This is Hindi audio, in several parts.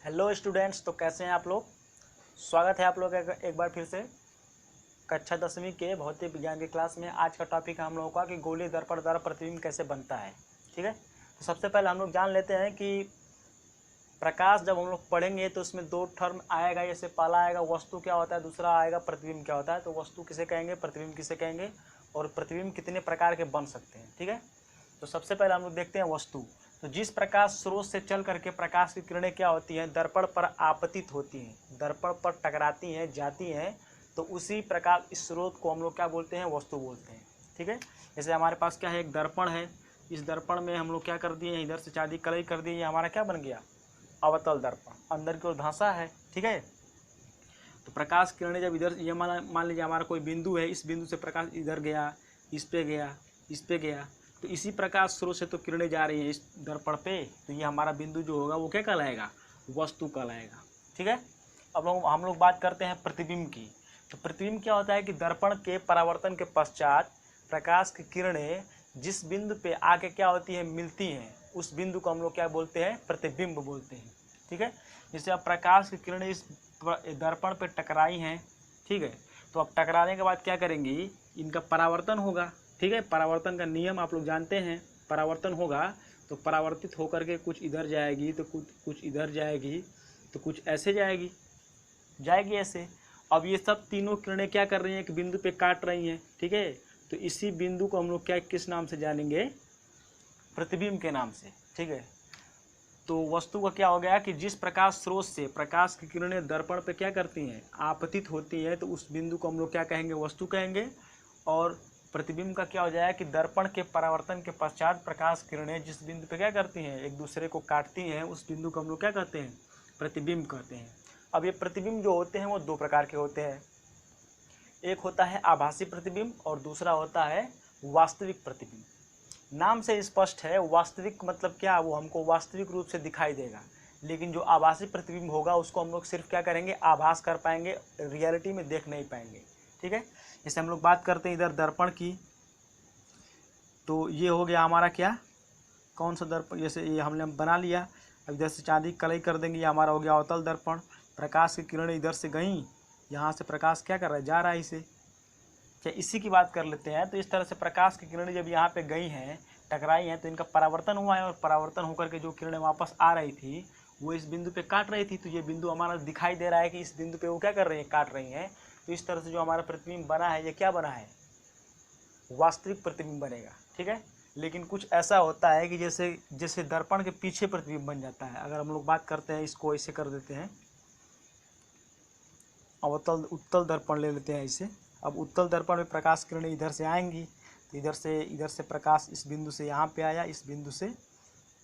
हेलो स्टूडेंट्स, तो कैसे हैं आप लोग। स्वागत है आप लोग एक बार फिर से कक्षा 10वीं के भौतिक विज्ञान की क्लास में। आज का टॉपिक है हम लोगों का कि गोलीय दर्पण द्वारा प्रतिबिंब कैसे बनता है। ठीक है, तो सबसे पहले हम लोग जान लेते हैं कि प्रकाश जब हम लोग पढ़ेंगे तो उसमें दो टर्म आएगा। जैसे पहला आएगा वस्तु क्या होता है, दूसरा आएगा प्रतिबिंब क्या होता है। तो वस्तु किसे कहेंगे, प्रतिबिंब किसे कहेंगे, और प्रतिबिंब कितने प्रकार के बन सकते हैं। ठीक है, तो सबसे पहले हम लोग देखते हैं वस्तु। तो जिस प्रकाश स्रोत से चल करके प्रकाश की किरणें क्या होती हैं, दर्पण पर आपतित होती हैं, दर्पण पर टकराती हैं, जाती हैं, तो उसी प्रकार इस स्रोत को हम लोग क्या बोलते हैं, वस्तु बोलते हैं। ठीक है, जैसे हमारे पास क्या है, एक दर्पण है। इस दर्पण में हम लोग क्या कर दिए, इधर से चांदी कलई कर दी, ये हमारा क्या बन गया, अवतल दर्पण, अंदर की ओर धंसा है। ठीक है, तो प्रकाश किरणें जब इधर, ये मान लीजिए हमारा कोई बिंदु है, इस बिंदु से प्रकाश इधर गया, इस पे गया, इस पे गया, तो इसी प्रकाश स्रोत से तो किरणें जा रही हैं इस दर्पण पे, तो ये हमारा बिंदु जो होगा वो क्या कहलाएगा, वस्तु कहलाएगा। ठीक है, अब हम लोग बात करते हैं प्रतिबिंब की। तो प्रतिबिंब क्या होता है कि दर्पण के परावर्तन के पश्चात प्रकाश की किरणें जिस बिंदु पे आके क्या होती है, मिलती हैं, उस बिंदु को हम लोग क्या बोलते हैं, प्रतिबिंब बोलते हैं। ठीक है, जैसे अब प्रकाश की किरणें इस दर्पण पे टकराई हैं। ठीक है, तो अब टकराने के बाद क्या करेंगी, इनका परावर्तन होगा। ठीक है, परावर्तन का नियम आप लोग जानते हैं। परावर्तन होगा तो परावर्तित होकर के कुछ इधर जाएगी, तो कुछ इधर जाएगी, तो कुछ ऐसे जाएगी ऐसे। अब ये सब तीनों किरणें क्या कर रही हैं, एक बिंदु पे काट रही हैं। ठीक है, तो इसी बिंदु को हम लोग क्या किस नाम से जानेंगे, प्रतिबिंब के नाम से। ठीक है, तो वस्तु का क्या हो गया कि जिस प्रकाश स्रोत से प्रकाश की किरणें दर्पण पे क्या करती हैं, आपतित होती हैं, तो उस बिंदु को हम लोग क्या कहेंगे, वस्तु कहेंगे। और प्रतिबिंब का क्या हो जाएगा कि दर्पण के परावर्तन के पश्चात प्रकाश किरणें जिस बिंदु पे क्या करती हैं, एक दूसरे को काटती हैं, उस बिंदु को हम लोग क्या कहते हैं, प्रतिबिंब कहते हैं। अब ये प्रतिबिंब जो होते हैं वो दो प्रकार के होते हैं। एक होता है आभासी प्रतिबिंब और दूसरा होता है वास्तविक प्रतिबिंब। नाम से स्पष्ट है, वास्तविक मतलब क्या, वो हमको वास्तविक रूप से दिखाई देगा, लेकिन जो आभासी प्रतिबिंब होगा उसको हम लोग सिर्फ क्या करेंगे, आभास कर पाएंगे, रियलिटी में देख नहीं पाएंगे। ठीक है, जैसे हम लोग बात करते हैं इधर दर्पण की, तो ये हो गया हमारा क्या, कौन सा दर्पण, जैसे ये हमने बना लिया। अब इधर से चांदी कलई कर देंगे, ये हमारा हो गया अवतल दर्पण। प्रकाश की किरणें इधर से गई, यहाँ से प्रकाश क्या कर रहा है, जा रहा है इसे। क्या इसी की बात कर लेते हैं, तो इस तरह से प्रकाश की किरणें जब यहाँ पे गई हैं, टकराई हैं, तो इनका परावर्तन हुआ है, और परावर्तन होकर के जो किरणें वापस आ रही थी वो इस बिंदु पे काट रही थी। तो ये बिंदु हमारा दिखाई दे रहा है कि इस बिंदु पे वो क्या कर रही है, काट रही हैं। तो इस तरह से जो हमारा प्रतिबिंब बना है, ये क्या बना है, वास्तविक प्रतिबिंब बनेगा। ठीक है, लेकिन कुछ ऐसा होता है कि जैसे जैसे दर्पण के पीछे प्रतिबिंब बन जाता है। अगर हम लोग बात करते हैं, इसको ऐसे कर देते हैं, अवतल उत्तल दर्पण ले लेते हैं इसे। अब उत्तल दर्पण में प्रकाश किरणें इधर से आएंगी, तो इधर से प्रकाश इस बिंदु से यहाँ पे आया, इस बिंदु से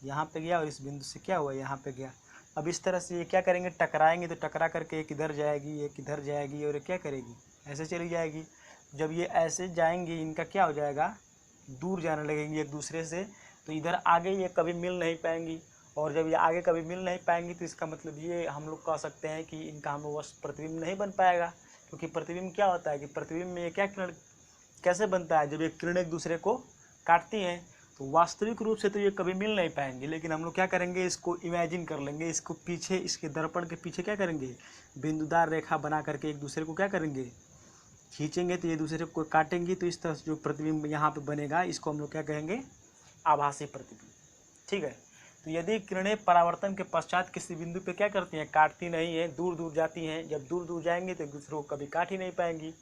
यहाँ पे गया, और इस बिंदु से क्या हुआ, यहाँ पे गया। अब इस तरह से ये क्या करेंगे, टकराएंगे, तो टकरा करके एक इधर जाएगी, एक इधर जाएगी, और ये क्या करेगी, ऐसे चली जाएगी। जब ये ऐसे जाएंगी, इनका क्या हो जाएगा, दूर जाने लगेंगी एक दूसरे से, तो इधर आगे ये कभी मिल नहीं पाएंगी। और जब ये आगे कभी मिल नहीं पाएंगी, तो इसका मतलब ये हम लोग कह सकते हैं कि इनका हम लोग प्रतिबिंब नहीं बन पाएगा। क्योंकि प्रतिबिंब क्या होता है कि प्रतिबिंब में ये क्या किरण कैसे बनता है, जब ये किरण एक दूसरे को काटती हैं, तो वास्तविक रूप से तो ये कभी मिल नहीं पाएंगे, लेकिन हम लोग क्या करेंगे, इसको इमेजिन कर लेंगे, इसको पीछे, इसके दर्पण के पीछे क्या करेंगे, बिंदुदार रेखा बना करके एक दूसरे को क्या करेंगे, खींचेंगे, तो ये दूसरे को काटेंगी। तो इस तरह से जो प्रतिबिंब यहाँ पे बनेगा, इसको हम लोग क्या कहेंगे, आभासी प्रतिबिंब। ठीक है, तो यदि किरणें परावर्तन के पश्चात किसी बिंदु पे क्या करती हैं, काटती नहीं है, दूर दूर जाती हैं। जब दूर दूर जाएंगी तो एक दूसरे को कभी काट ही नहीं पाएंगी।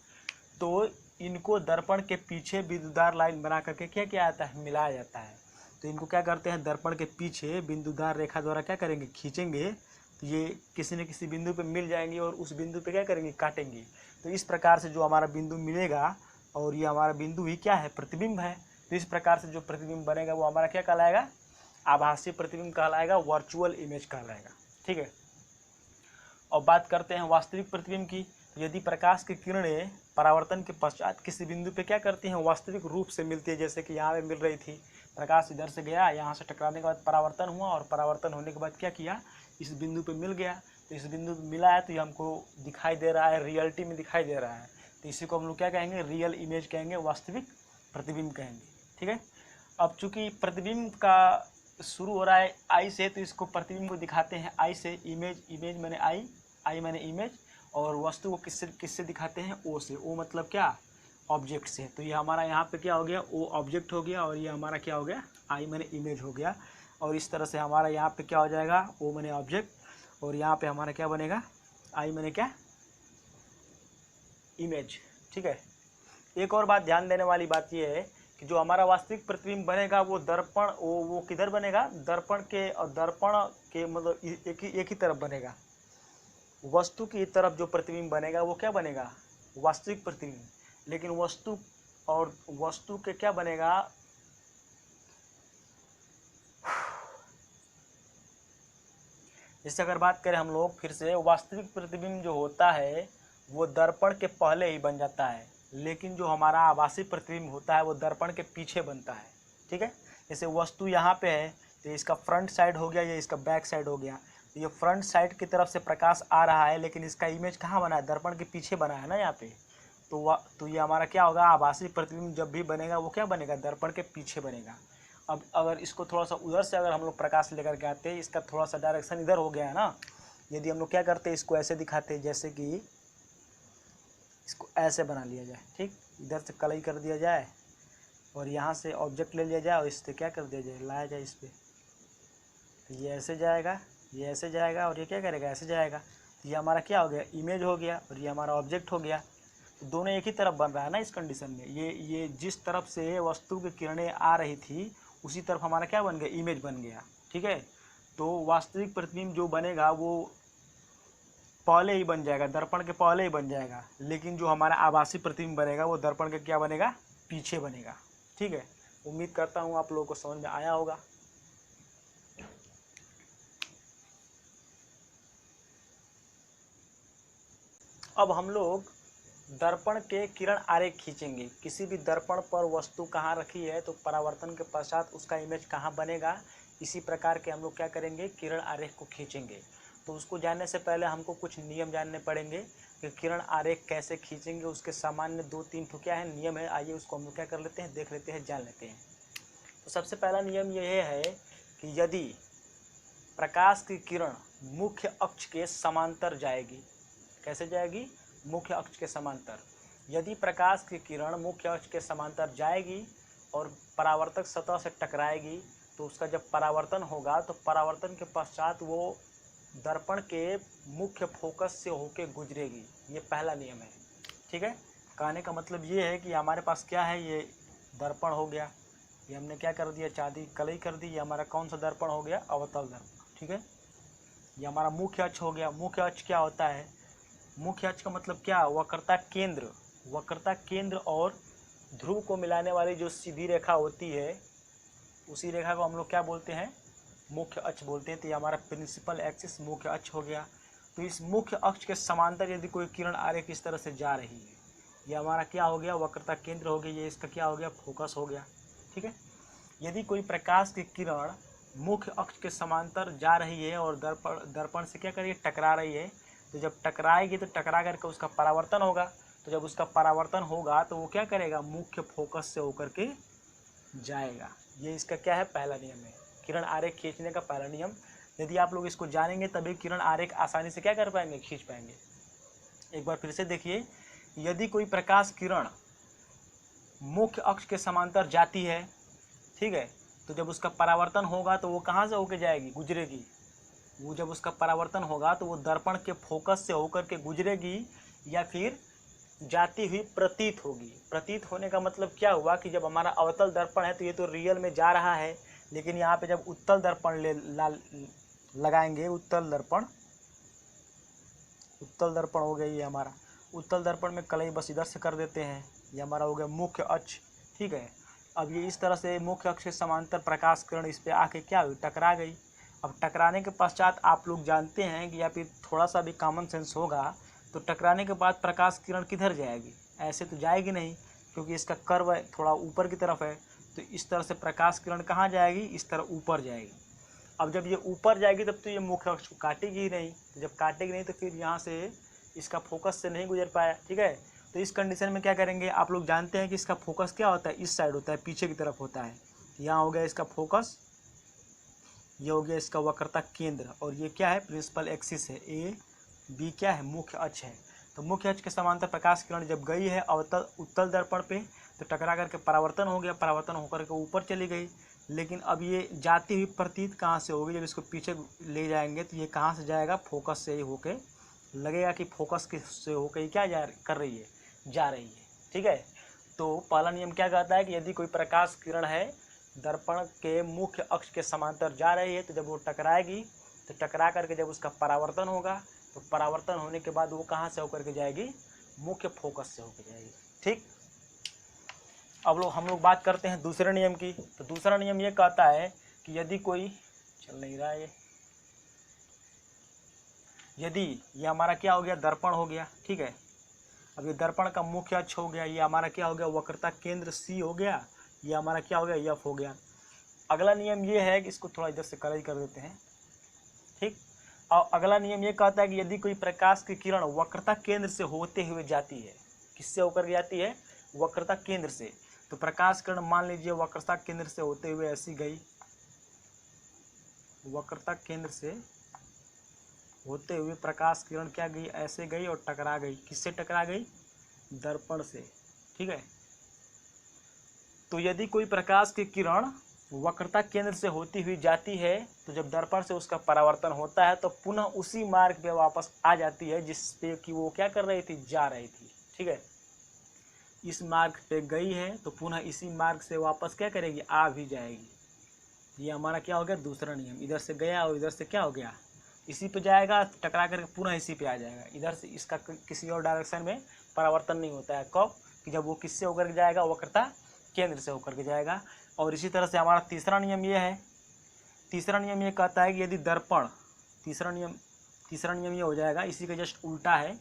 तो इनको दर्पण के पीछे बिंदुदार लाइन बना करके क्या किया जाता है, मिलाया जाता है। तो इनको क्या करते हैं, दर्पण के पीछे बिंदुदार रेखा द्वारा क्या करेंगे, खींचेंगे, तो ये किसी न किसी बिंदु पे मिल जाएंगे, और उस बिंदु पे क्या करेंगे, काटेंगे। तो इस प्रकार से जो हमारा बिंदु मिलेगा, और ये हमारा बिंदु ही क्या है, प्रतिबिंब है। तो इस प्रकार से जो प्रतिबिंब बनेगा वो हमारा क्या कहलाएगा, आभासी प्रतिबिंब कहलाएगा, वर्चुअल इमेज कहलाएगा। ठीक है, और बात करते हैं वास्तविक प्रतिबिंब की। तो यदि प्रकाश की किरणें परावर्तन के पश्चात किसी बिंदु पे क्या करती हैं, वास्तविक रूप से मिलती है, जैसे कि यहाँ पे मिल रही थी, प्रकाश इधर से गया, यहाँ से टकराने के बाद परावर्तन हुआ, और परावर्तन होने के बाद क्या किया, इस बिंदु पे मिल गया। तो इस बिंदु पे मिला है, तो ये हमको दिखाई दे रहा है, रियलिटी में दिखाई दे रहा है। तो इसी को हम लोग क्या कहेंगे, रियल इमेज कहेंगे, वास्तविक प्रतिबिंब कहेंगे। ठीक है, अब चूंकि प्रतिबिंब का शुरू हो रहा है आई से, तो इसको प्रतिबिंब को दिखाते हैं आई से। इमेज, इमेज मैंने आई मैंने इमेज, और वस्तु को किससे किससे दिखाते हैं, ओ से। ओ मतलब क्या, ऑब्जेक्ट से। तो ये हमारा यहाँ पे क्या हो गया, ओ ऑब्जेक्ट हो गया, और ये हमारा क्या हो गया, आई मैंने इमेज हो गया। और इस तरह से हमारा यहाँ पे क्या हो जाएगा, ओ मैंने ऑब्जेक्ट, और यहाँ पे हमारा क्या बनेगा, आई मैंने क्या, इमेज। ठीक है। एक और बात ध्यान देने वाली बात ये है कि जो हमारा वास्तविक प्रतिबिंब बनेगा वो दर्पण, वो किधर बनेगा, दर्पण के, और दर्पण के मतलब एक ही तरफ बनेगा। वस्तु की तरफ जो प्रतिबिंब बनेगा वो क्या बनेगा, वास्तविक प्रतिबिंब। लेकिन वस्तु और वस्तु के क्या बनेगा, जैसे अगर बात करें हम लोग फिर से, वास्तविक प्रतिबिंब जो होता है वो दर्पण के पहले ही बन जाता है, लेकिन जो हमारा आभासी प्रतिबिंब होता है वो दर्पण के पीछे बनता है। ठीक है। जैसे वस्तु यहाँ पे है तो इसका फ्रंट साइड हो गया, ये इसका बैक साइड हो गया। तो ये फ्रंट साइड की तरफ से प्रकाश आ रहा है, लेकिन इसका इमेज कहाँ बना है, दर्पण के पीछे बना है ना यहाँ पे। तो ये हमारा क्या होगा, आभासी प्रतिबिंब जब भी बनेगा वो क्या बनेगा, दर्पण के पीछे बनेगा। अब अगर इसको थोड़ा सा उधर से अगर हम लोग प्रकाश लेकर के आते हैं, इसका थोड़ा सा डायरेक्शन इधर हो गया है ना, यदि हम लोग क्या करते हैं, इसको ऐसे दिखाते हैं, जैसे कि इसको ऐसे बना लिया जाए। ठीक, इधर से कलई कर दिया जाए, और यहाँ से ऑब्जेक्ट ले लिया जाए, और इससे क्या कर दिया जाए, लाया जाए इस पर। तो ये ऐसे जाएगा, ये ऐसे जाएगा, और ये क्या करेगा, ऐसे जाएगा। तो ये हमारा क्या हो गया, इमेज हो गया, और ये हमारा ऑब्जेक्ट हो गया। तो दोनों एक ही तरफ बन रहा है ना इस कंडीशन में। ये जिस तरफ से वस्तु की किरणें आ रही थी उसी तरफ हमारा क्या बन गया, इमेज बन गया। ठीक है। तो वास्तविक प्रतिबिंब जो बनेगा वो पहले ही बन जाएगा, दर्पण के पहले ही बन जाएगा, लेकिन जो हमारा आभासी प्रतिबिंब बनेगा वो दर्पण के क्या बनेगा, पीछे बनेगा। ठीक है। उम्मीद करता हूँ आप लोगों को समझ में आया होगा। अब हम लोग दर्पण के किरण आरेख खींचेंगे। किसी भी दर्पण पर वस्तु कहाँ रखी है तो परावर्तन के पश्चात उसका इमेज कहाँ बनेगा, इसी प्रकार के हम लोग क्या करेंगे, किरण आरेख को खींचेंगे। तो उसको जानने से पहले हमको कुछ नियम जानने पड़ेंगे कि किरण आरेख कैसे खींचेंगे। उसके सामान्य 2-3 तो क्या है, नियम है। आइए उसको हम लोग क्या कर लेते हैं, देख लेते हैं, जान लेते हैं। तो सबसे पहला नियम यह है कि यदि प्रकाश की किरण मुख्य अक्ष के समांतर जाएगी, कैसे जाएगी, मुख्य अक्ष के समांतर। यदि प्रकाश की किरण मुख्य अक्ष के समांतर जाएगी और परावर्तक सतह से टकराएगी, तो उसका जब परावर्तन होगा तो परावर्तन के पश्चात वो दर्पण के मुख्य फोकस से होके गुजरेगी। ये पहला नियम है। ठीक है। कहने का मतलब ये है कि हमारे पास क्या है, ये दर्पण हो गया, ये हमने क्या कर दिया, चांदी कलई कर दी। ये हमारा कौन सा दर्पण हो गया, अवतल दर्पण। ठीक है। ये हमारा मुख्य अक्ष हो गया। मुख्य अक्ष क्या होता है, मुख्य अक्ष का मतलब क्या, वक्रता केंद्र। वक्रता केंद्र और ध्रुव को मिलाने वाली जो सीधी रेखा होती है, उसी रेखा को हम लोग क्या बोलते हैं, मुख्य अक्ष बोलते हैं। तो ये हमारा प्रिंसिपल एक्सिस मुख्य अक्ष हो गया। तो इस मुख्य अक्ष के समांतर यदि कोई किरण आरेख इस तरह से जा रही है, ये हमारा क्या हो गया, वक्रता केंद्र हो गया। ये इसका क्या हो गया, फोकस हो गया। ठीक है। यदि कोई प्रकाश की किरण मुख्य अक्ष के समांतर जा रही है और दर्पण से क्या कर रही है, टकरा रही है, तो जब टकराएगी तो टकरा करके उसका परावर्तन होगा। तो जब उसका परावर्तन होगा तो वो क्या करेगा, मुख्य फोकस से होकर के जाएगा। ये इसका क्या है, पहला नियम है, किरण आरेख खींचने का पहला नियम। यदि आप लोग इसको जानेंगे तभी किरण आरेख आसानी से क्या कर पाएंगे, खींच पाएंगे। एक बार फिर से देखिए, यदि कोई प्रकाश किरण मुख्य अक्ष के समांतर जाती है, ठीक है, तो जब उसका परावर्तन होगा तो वो कहाँ से होकर जाएगी, गुजरेगी। वो जब उसका परावर्तन होगा तो वो दर्पण के फोकस से होकर के गुजरेगी, या फिर जाती हुई प्रतीत होगी। प्रतीत होने का मतलब क्या हुआ कि जब हमारा अवतल दर्पण है तो ये तो रियल में जा रहा है, लेकिन यहाँ पे जब उत्तल दर्पण लगाएंगे, उत्तल दर्पण हो गया ये हमारा। उत्तल दर्पण में कलई बस इधर से कर देते हैं, ये हमारा हो गया मुख्य अक्ष। ठीक है। अब ये इस तरह से मुख्य अक्ष के समांतर प्रकाश किरण इस पे आके क्या हुई, टकरा गई। अब टकराने के पश्चात आप लोग जानते हैं कि या फिर थोड़ा सा भी कॉमन सेंस होगा, तो टकराने के बाद प्रकाश किरण किधर जाएगी, ऐसे तो जाएगी नहीं, क्योंकि इसका कर्व थोड़ा ऊपर की तरफ है। तो इस तरह से प्रकाश किरण कहाँ जाएगी, इस तरह ऊपर जाएगी। अब जब ये ऊपर जाएगी तब तो ये मुख्य अक्ष को काटेगी ही नहीं। तो जब काटेगी नहीं तो फिर यहाँ से इसका फोकस से नहीं गुजर पाया। ठीक है। तो इस कंडीशन में क्या करेंगे, आप लोग जानते हैं कि इसका फोकस क्या होता है, इस साइड होता है, पीछे की तरफ होता है। यहाँ हो गया इसका फोकस, ये हो गया इसका वक्रता केंद्र, और ये क्या है, प्रिंसिपल एक्सिस है। ए बी क्या है, मुख्य अक्ष है। तो मुख्य अक्ष के समांतर प्रकाश किरण जब गई है उत्तल दर्पण पे, तो टकरा करके परावर्तन हो गया, परावर्तन होकर के ऊपर चली गई। लेकिन अब ये जाती हुई प्रतीत कहाँ से होगी, जब इसको पीछे ले जाएंगे तो ये कहाँ से जाएगा, फोकस से ही होके लगेगा कि फोकस से होकर क्या कर रही है, जा रही है। ठीक है, तो पहला नियम क्या कहता है कि यदि कोई प्रकाश किरण है दर्पण के मुख्य अक्ष के समांतर जा रही है, तो जब वो टकराएगी तो टकरा करके जब उसका परावर्तन होगा, तो परावर्तन होने के बाद वो कहाँ से होकर के जाएगी, मुख्य फोकस से होकर जाएगी। ठीक, अब हम लोग बात करते हैं दूसरे नियम की। तो दूसरा नियम ये कहता है कि यदि कोई चल नहीं रहा है, यदि ये हमारा क्या हो गया, दर्पण हो गया। ठीक है, अब ये दर्पण का मुख्य अक्ष हो गया, ये हमारा क्या हो गया, वक्रता केंद्र सी हो गया, ये हमारा क्या हो गया, एफ हो गया। अगला नियम ये है कि इसको थोड़ा इधर से कलर कर देते हैं। ठीक, और अगला नियम ये कहता है कि यदि कोई प्रकाश की किरण वक्रता केंद्र से होते हुए जाती है, किससे होकर जाती है, वक्रता केंद्र से। तो प्रकाश किरण मान लीजिए वक्रता केंद्र से होते हुए ऐसी गई, वक्रता केंद्र से होते हुए प्रकाश किरण क्या गई, ऐसे गई और टकरा गई। किससे टकरा गई, दर्पण से। ठीक है, तो यदि कोई प्रकाश की किरण वक्रता केंद्र से होती हुई जाती है, तो जब दर्पण से उसका परावर्तन होता है तो पुनः उसी मार्ग पे वापस आ जाती है जिस पे कि वो क्या कर रही थी, जा रही थी। ठीक है, इस मार्ग पे गई है तो पुनः इसी मार्ग से वापस क्या करेगी, आ भी जाएगी। ये हमारा क्या हो गया, दूसरा नियम। इधर से गया और इधर से क्या हो गया, इसी पे जाएगा, टकरा करके पुनः इसी पे आ जाएगा। इधर से इसका किसी और डायरेक्शन में परावर्तन नहीं होता है। कब, कि जब वो किससे होकर के जाएगा, वक्रता केंद्र से होकर के जाएगा। और इसी तरह से हमारा तीसरा नियम ये है, तीसरा नियम ये कहता है कि यदि दर्पण, तीसरा नियम ये हो जाएगा, इसी का जस्ट उल्टा है,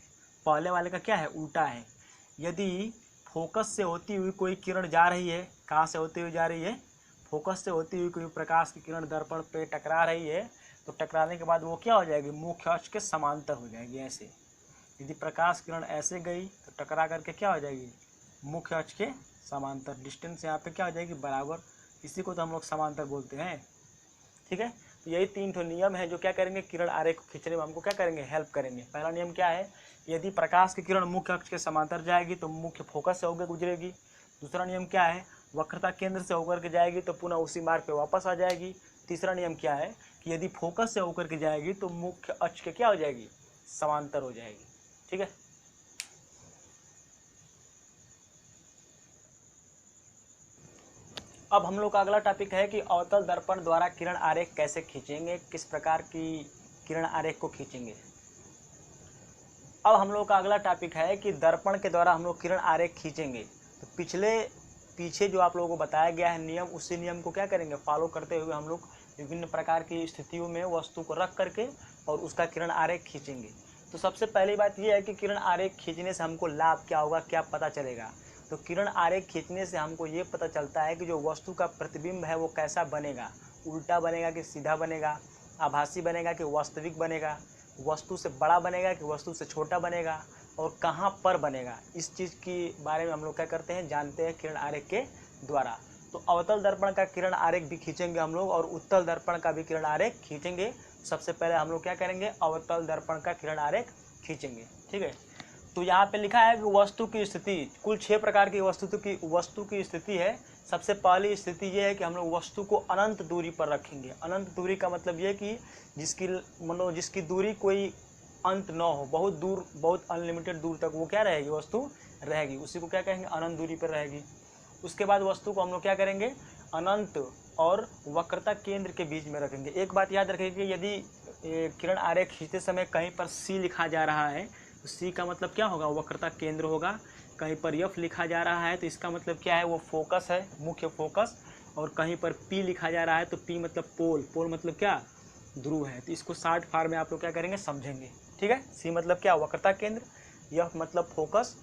पहले वाले का क्या है, उल्टा है। यदि फोकस से होती हुई कोई किरण जा रही है, कहाँ से होती हुई जा रही है, फोकस से होती हुई कोई प्रकाश की किरण दर्पण पे टकरा रही है, तो टकराने के बाद वो क्या हो जाएगी, मुख्य अक्ष के समांतर हो जाएगी ऐसे। यदि प्रकाश किरण ऐसे गई तो टकरा करके क्या हो जाएगी, मुख्य अक्ष के समांतर। डिस्टेंस यहाँ पे क्या हो जाएगी, बराबर। इसी को तो हम लोग समांतर बोलते हैं। ठीक है, तो यही 3 ठो नियम है जो क्या करेंगे, किरण आरेख को खींचने में हमको क्या करेंगे, हेल्प करेंगे। पहला नियम क्या है, यदि प्रकाश की किरण मुख्य अक्ष के समांतर जाएगी तो मुख्य फोकस से होकर गुजरेगी। दूसरा नियम क्या है, वक्रता केंद्र से होकर के जाएगी तो पुनः उसी मार्ग पे वापस आ जाएगी। तीसरा नियम क्या है कि यदि फोकस से होकर के जाएगी तो मुख्य अक्ष के क्या हो जाएगी, समांतर हो जाएगी। ठीक है, अब हम लोग का अगला टॉपिक है कि अवतल दर्पण द्वारा किरण आरेख कैसे खींचेंगे, किस प्रकार की किरण आरेख को खींचेंगे। अब हम लोग का अगला टॉपिक है कि दर्पण के द्वारा हम लोग किरण आरेख खींचेंगे। तो पीछे जो आप लोगों को बताया गया है नियम, उसी नियम को क्या करेंगे, फॉलो करते हुए हम लोग विभिन्न प्रकार की स्थितियों में वस्तु को रख करके और उसका किरण आरेख खींचेंगे। तो सबसे पहली बात यह है कि किरण आरेख खींचने से हमको लाभ क्या होगा, क्या पता चलेगा। तो किरण आरेख खींचने से हमको ये पता चलता है कि जो वस्तु का प्रतिबिंब है वो कैसा बनेगा, उल्टा बनेगा कि सीधा बनेगा, आभासी बनेगा कि वास्तविक बनेगा, वस्तु से बड़ा बनेगा कि वस्तु से छोटा बनेगा, और कहाँ पर बनेगा। इस चीज़ के बारे में हम लोग क्या करते हैं, जानते हैं किरण आरेख के द्वारा। तो अवतल दर्पण का किरण आरेख भी खींचेंगे हम लोग और उत्तल दर्पण का भी किरण आरेख खींचेंगे। सबसे पहले हम लोग क्या करेंगे, अवतल दर्पण का किरण आरेख खींचेंगे। ठीक है, तो यहाँ पे लिखा है कि वस्तु की स्थिति, कुल 6 प्रकार की वस्तु की स्थिति है। सबसे पहली स्थिति ये है कि हम लोग वस्तु को अनंत दूरी पर रखेंगे। अनंत दूरी का मतलब ये कि जिसकी दूरी कोई अंत न हो, बहुत दूर, बहुत अनलिमिटेड दूर तक वो क्या रहेगी, वस्तु रहेगी, उसी को क्या कहेंगे, अनंत दूरी पर रहेगी। उसके बाद वस्तु को हम लोग क्या करेंगे, अनंत और वक्रता केंद्र के बीच में रखेंगे। एक बात याद रखेंगे, यदि किरण आरेख खींचते समय कहीं पर सी लिखा जा रहा है तो सी का मतलब क्या होगा, वक्रता केंद्र होगा। कहीं पर एफ लिखा जा रहा है तो इसका मतलब क्या है, वो फोकस है, मुख्य फोकस। और कहीं पर पी लिखा जा रहा है तो पी मतलब पोल, पोल मतलब क्या, ध्रुव है। तो इसको शॉर्ट फॉर्म में आप लोग क्या करेंगे, समझेंगे। ठीक है, सी मतलब क्या, वक्रता केंद्र, एफ मतलब फोकस,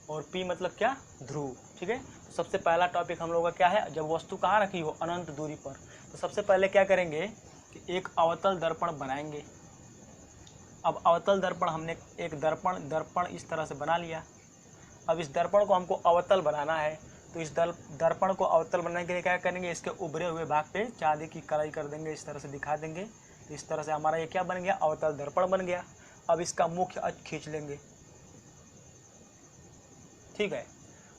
और पी मतलब क्या, ध्रुव। ठीक है, तो सबसे पहला टॉपिक हम लोगों का क्या है, जब वस्तु कहाँ रखी हो, अनंत दूरी पर, तो सबसे पहले क्या करेंगे कि एक अवतल दर्पण बनाएंगे। अब अवतल दर्पण, हमने एक दर्पण इस तरह से बना लिया। अब इस दर्पण को हमको अवतल बनाना है। तो इस दर्पण को अवतल बनाने के लिए क्या करेंगे, इसके उभरे हुए भाग पे चांदी की कढ़ाई कर देंगे, इस तरह से दिखा देंगे। तो इस तरह से हमारा ये क्या बन गया, अवतल दर्पण बन गया। अब इसका मुख्य अक्ष खींच लेंगे, ठीक है।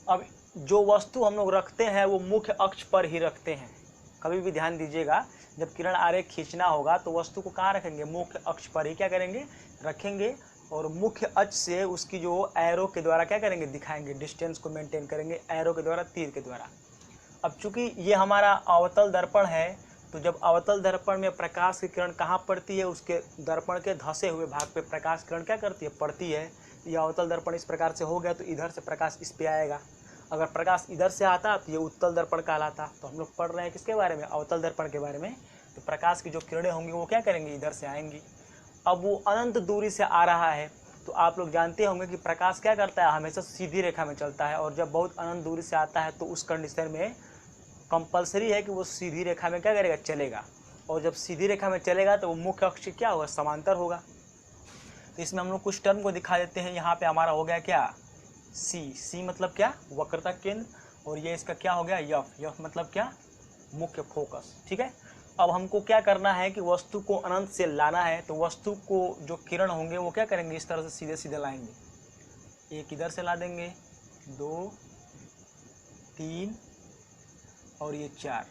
अब जो वस्तु हम लोग रखते हैं वो मुख्य अक्ष पर ही रखते हैं। कभी भी ध्यान दीजिएगा, जब किरण आरेख खींचना होगा तो वस्तु को कहाँ रखेंगे, मुख्य अक्ष पर ही क्या करेंगे, रखेंगे। और मुख्य अक्ष से उसकी जो एरो के द्वारा क्या करेंगे, दिखाएंगे, डिस्टेंस को मेंटेन करेंगे एरो के द्वारा, तीर के द्वारा। अब चूंकि ये हमारा अवतल दर्पण है, तो जब अवतल दर्पण में प्रकाश की किरण कहाँ पड़ती है, उसके दर्पण के धंसे हुए भाग पे प्रकाश किरण क्या करती है, पड़ती है। यह अवतल दर्पण इस प्रकार से हो गया, तो इधर से प्रकाश इस पे आएगा। अगर प्रकाश इधर से आता तो ये उत्तल दर्पण कहलाता। तो हम लोग पढ़ रहे हैं किसके बारे में, अवतल दर्पण के बारे में। तो प्रकाश की जो किरणें होंगी वो क्या करेंगी, इधर से आएंगी। अब वो अनंत दूरी से आ रहा है, तो आप लोग जानते होंगे कि प्रकाश क्या करता है, हमेशा सीधी रेखा में चलता है। और जब बहुत अनंत दूरी से आता है तो उस कंडीशन में कंपलसरी है कि वो सीधी रेखा में क्या करेगा, चलेगा। और जब सीधी रेखा में चलेगा तो वो मुख्य अक्ष क्या होगा, समांतर होगा। तो इसमें हम लोग कुछ टर्म को दिखा देते हैं। यहाँ पे हमारा हो गया क्या, सी मतलब क्या, वक्रता केंद्र। और ये इसका क्या हो गया, यफ मतलब क्या, मुख्य फोकस, ठीक है। अब हमको क्या करना है कि वस्तु को अनंत से लाना है। तो वस्तु को जो किरण होंगे वो क्या करेंगे, इस तरह से सीधे सीधे लाएंगे। एक इधर से ला देंगे, 2 3 और ये 4।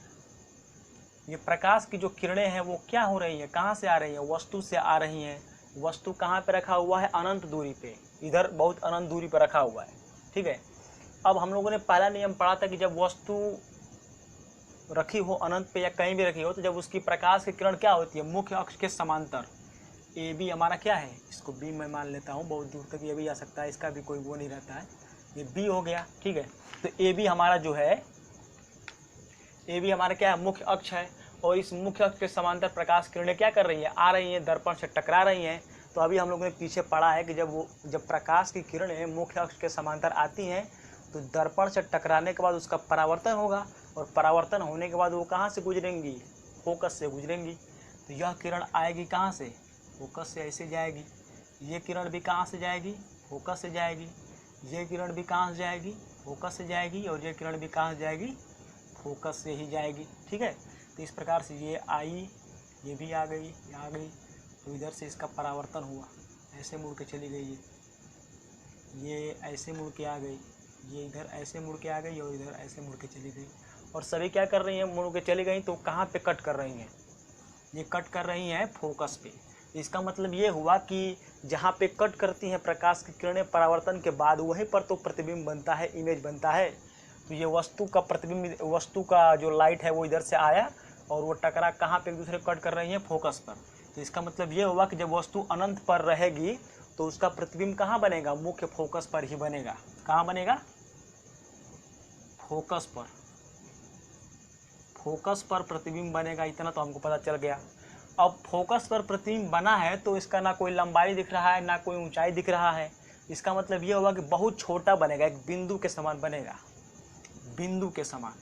ये प्रकाश की जो किरणें हैं वो क्या हो रही हैं, कहाँ से आ रही हैं, वस्तु से आ रही हैं। वस्तु कहाँ पे रखा हुआ है, अनंत दूरी पे, इधर बहुत अनंत दूरी पर रखा हुआ है, ठीक है। अब हम लोगों ने पहला नियम पढ़ा था कि जब वस्तु रखी हो अनंत पे या कहीं भी रखी हो, तो जब उसकी प्रकाश की किरण क्या होती है, मुख्य अक्ष के समांतर। ए बी हमारा क्या है, इसको बी मैं मान लेता हूँ, बहुत दूर तक ये भी आ सकता है, इसका भी कोई वो नहीं रहता है, ये बी हो गया, ठीक है। तो ए बी हमारा जो है, ए बी हमारा क्या है, मुख्य अक्ष है। और इस मुख्य अक्ष के समांतर प्रकाश किरणें क्या कर रही हैं, आ रही हैं, दर्पण से टकरा रही हैं। तो अभी हम लोगों ने पीछे पढ़ा है कि जब प्रकाश की किरणें मुख्य अक्ष के समांतर आती हैं तो दर्पण से टकराने के बाद उसका परावर्तन होगा। और परावर्तन होने के बाद वो कहाँ से गुजरेंगी, फोकस से गुजरेंगी। तो यह किरण आएगी कहाँ से, फोकस से ऐसे जाएगी। ये किरण भी कहाँ से जाएगी, फोकस से जाएगी। ये किरण भी कहाँ से जाएगी, फोकस से जाएगी। और ये किरण भी कहाँ से जाएगी, फोकस से ही जाएगी, ठीक है। तो इस प्रकार से ये आई, ये भी आ गई, ये आ गई। तो इधर से इसका परावर्तन हुआ, ऐसे मुड़ के चली गई, ये ऐसे मुड़ के आ गई, ये इधर ऐसे मुड़ के आ गई और इधर ऐसे मुड़ के चली गई। और सभी क्या कर रही हैं, मुड़ के चली गई। तो कहाँ पे कट कर रही हैं, ये कट कर रही हैं फोकस पे। इसका मतलब ये हुआ कि जहाँ पे कट करती हैं प्रकाश की किरणें परावर्तन के बाद, वहीं पर तो प्रतिबिंब बनता है, इमेज बनता है। तो ये वस्तु का प्रतिबिंब, वस्तु का जो लाइट है वो इधर से आया और वो टकरा कहाँ पे एक दूसरे कट कर रही है, फोकस पर। तो इसका मतलब ये हुआ कि जब वस्तु अनंत पर रहेगी तो उसका प्रतिबिंब कहाँ बनेगा, मुख्य फोकस पर ही बनेगा। कहाँ बनेगा, फोकस पर, फोकस पर प्रतिबिंब बनेगा। इतना तो हमको पता चल गया। अब फोकस पर प्रतिबिंब बना है तो इसका ना कोई लंबाई दिख रहा है, ना कोई ऊंचाई दिख रहा है। इसका मतलब ये होगा कि बहुत छोटा बनेगा, एक बिंदु के समान बनेगा, बिंदु के समान।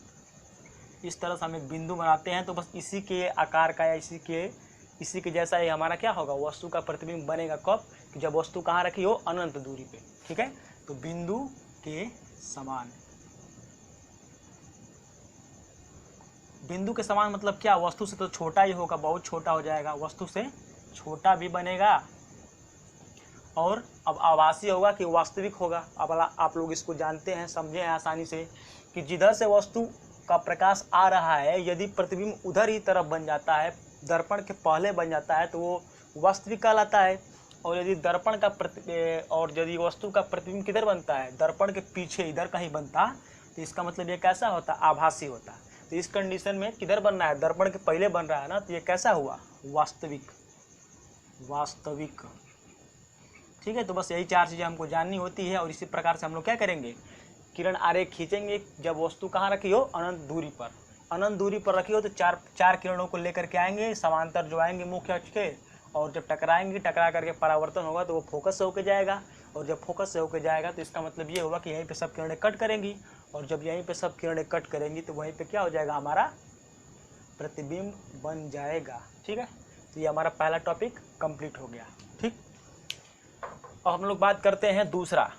इस तरह से हम एक बिंदु बनाते हैं तो बस इसी के आकार का या इसी के जैसा ही हमारा क्या होगा, वस्तु का प्रतिबिंब बनेगा। कब, कि जब वस्तु कहाँ रखी हो, अनंत दूरी पे, ठीक है। तो बिंदु के समान, बिंदु के समान मतलब क्या, वस्तु से तो छोटा ही होगा, बहुत छोटा हो जाएगा, वस्तु से छोटा भी बनेगा। और अब आभासी होगा कि वास्तविक होगा। अब आप लोग इसको जानते हैं, समझे हैं आसानी से कि जिधर से वस्तु का प्रकाश आ रहा है, यदि प्रतिबिंब उधर ही तरफ बन जाता है, दर्पण के पहले बन जाता है, तो वो वास्तविक कहलाता है। और यदि दर्पण का और यदि वस्तु का प्रतिबिंब किधर बनता है, दर्पण के पीछे इधर कहीं बनता, तो इसका मतलब ये कैसा होता, आभासी होता। तो इस कंडीशन में किधर बन रहा है, दर्पण के पहले बन रहा है ना, तो ये कैसा हुआ, वास्तविक, वास्तविक, ठीक है। तो बस यही 4 चीज़ें हमको जाननी होती है। और इसी प्रकार से हम लोग क्या करेंगे, किरण आरेख खींचेंगे। जब वस्तु कहाँ रखी हो, अनंत दूरी पर, अनंत दूरी पर रखी हो तो चार किरणों को लेकर के आएंगे, समांतर जो आएंगे मुख्य अक्ष के। और जब टकराएंगे, टकरा करके परावर्तन होगा तो वो फोकस से होकर जाएगा। और जब फोकस से होकर जाएगा तो इसका मतलब ये होगा कि यहीं पे सब किरणें कट करेंगी। और जब यहीं पे सब किरणें कट करेंगी तो वहीं पे क्या हो जाएगा, हमारा प्रतिबिंब बन जाएगा, ठीक है। तो ये हमारा पहला टॉपिक कंप्लीट हो गया, ठीक। अब हम लोग बात करते हैं दूसरा।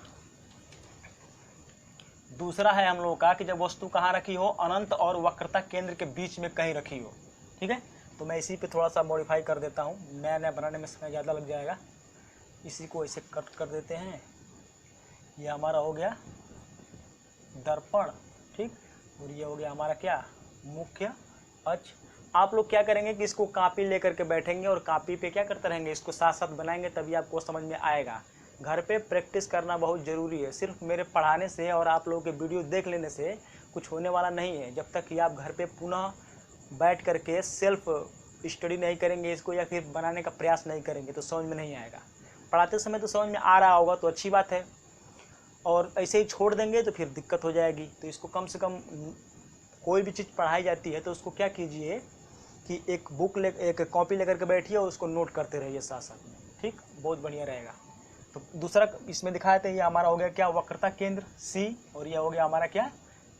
दूसरा है हम लोगों का कि जब वस्तु कहाँ रखी हो, अनंत और वक्रता केंद्र के बीच में कहीं रखी हो। ठीक है, तो मैं इसी पे थोड़ा सा मॉडिफाई कर देता हूँ, नया नया बनाने में समय ज़्यादा लग जाएगा। इसी को ऐसे कट कर देते हैं। ये हमारा हो गया दर्पण, ठीक, और ये हो गया हमारा क्या, मुख्य अक्ष। आप लोग क्या करेंगे कि इसको कॉपी लेकर के बैठेंगे और कॉपी पे क्या करते रहेंगे, इसको साथ साथ बनाएंगे, तभी आपको समझ में आएगा। घर पे प्रैक्टिस करना बहुत ज़रूरी है। सिर्फ मेरे पढ़ाने से और आप लोगों के वीडियो देख लेने से कुछ होने वाला नहीं है। जब तक कि आप घर पे पुनः बैठ करके सेल्फ स्टडी नहीं करेंगे इसको, या फिर बनाने का प्रयास नहीं करेंगे, तो समझ में नहीं आएगा। पढ़ाते समय तो समझ में आ रहा होगा तो अच्छी बात है, और ऐसे ही छोड़ देंगे तो फिर दिक्कत हो जाएगी। तो इसको कम से कम, कोई भी चीज़ पढ़ाई जाती है तो उसको क्या कीजिए कि एक कॉपी लेकर के बैठिए और उसको नोट करते रहिए साथ साथ में, ठीक, बहुत बढ़िया रहेगा। तो दूसरा इसमें दिखाए थे, ये हमारा हो गया क्या, वक्रता केंद्र C, और यह हो गया हमारा क्या,